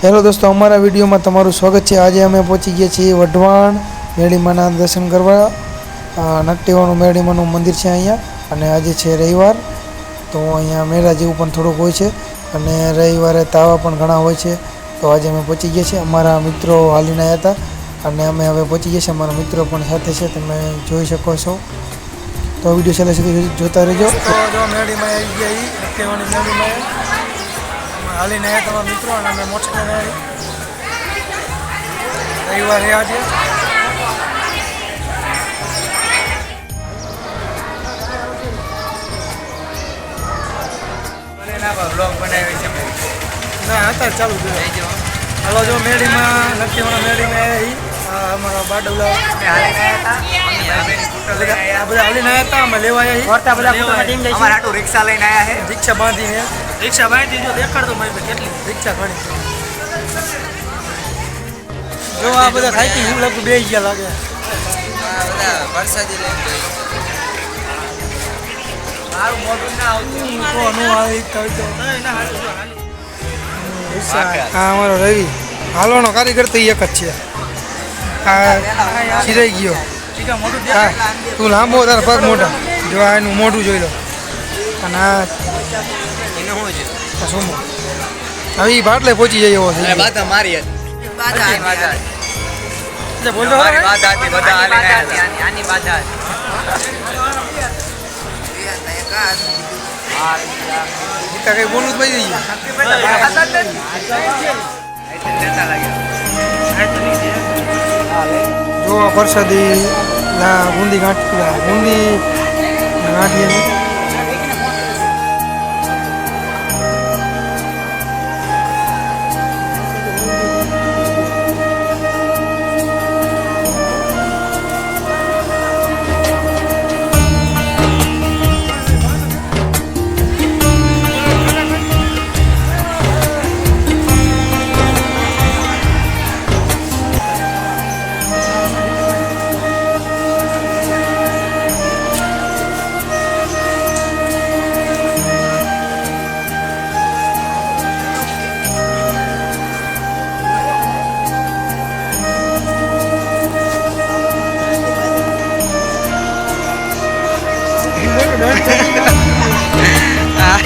Hello दोस्तों, अमरा video में तमारू स्वागत है। आज अमे पहुंची गए छे वढवाण मेळीमाना दर्शन करवा। नकटीवाणु मेळीमानु मंदिर है अहींया अने आज है रविवार, तो अहींया मेळा जेवुं पण थोड़ुं होय छे अने रविवारे तावा पण घणा होय छे। तो आज अमे पहुंची गए छे। अमारा मित्रों हालीने आव्या हता अने अमे हवे पहुंची गया छे। अमारा मित्रों पण साथे छे, तमे जोई शको छो। तो विडियो छेल्ले सुधी जोता रहेजो। तो जो मेळीमां आई गई नकटीवाणी मेळीमां हाली नहीं तमाम मित्रों अमे मोटर रविवार है आज। चालू हलो जो मेड़ी में नक्की मेड़ी में हमारा बाडला हाली नया था मैं लेवा रिक्शा लઈને आया है। रिक्शा बांधी है, रिक्शा बांधी जो देखाड़ दो मैं કેટલી रिक्शा घणी जो आ બધા સાઈકલ હું લોકો બેહી ગયા લાગે। આ બધા વરસાદી લઈને મારું મોઢું ના આવતું કોનું આવી તો ના હાલ જો હાલી આ અમારો રવિ હાલવાનો કારીગર તો એક જ છે। આ ચીરાઈ ગયો ઠીકા મોઢું દેખાય તું લાંબો તાર પગ મોટા જો આ એનું મોઢું જોઈ લો અને આ એનો હોય છે આ સોમો હવે બાટલે પહોંચી જાય એવો છે। બાધા મારી બાધા બાધા એટલે બોલો મારી બાધા હતી બધા આની બાધા ગીતા કઈ બોલું જ ભાઈ જો પ્રસાદી બુંદી ગાંઠી બુંદી ગાંઠી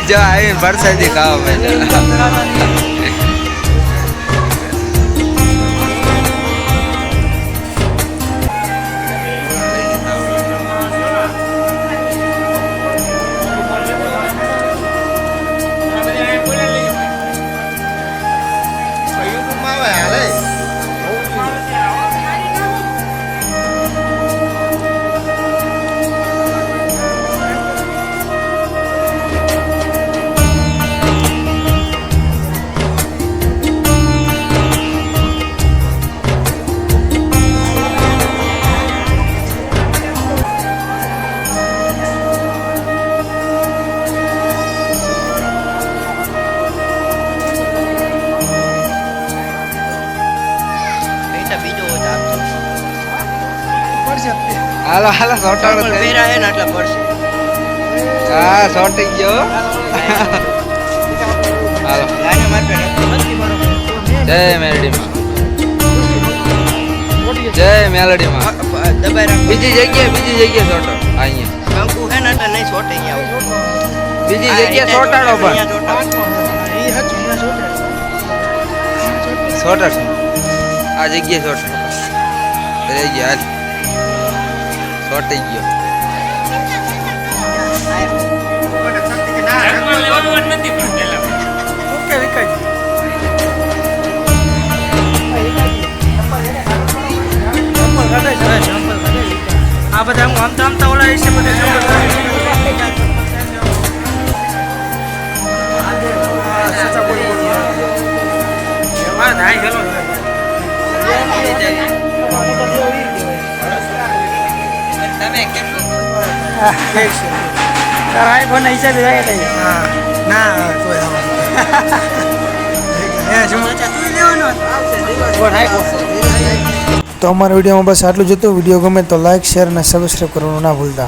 जो आई बरसाती खाओ हालो हालो सोटाड़ो पेरा है ना એટલે પડશે હા સોટી ગયો હાલો લાઈને માર પે મસ્તી મારો જય મેલડી માં જય મેલડી માં દબાઈ રાખ બીજી જગ્યાએ સોટો અહીંયા કંકુ હે ને એટલે નહીં સોટે ગયા બીજી જગ્યાએ સોટાડો પણ ઈ હચું ના સોટા આ જગ્યાએ સોટા રહી ગયા सोटी गयो आ बधा आमता ओला विषय बधे तो अमरा वीडियो में बस आटलू ज। वीडियो गमे तो लाइक शेर और सब्सक्राइब करवानुं ना भूलता।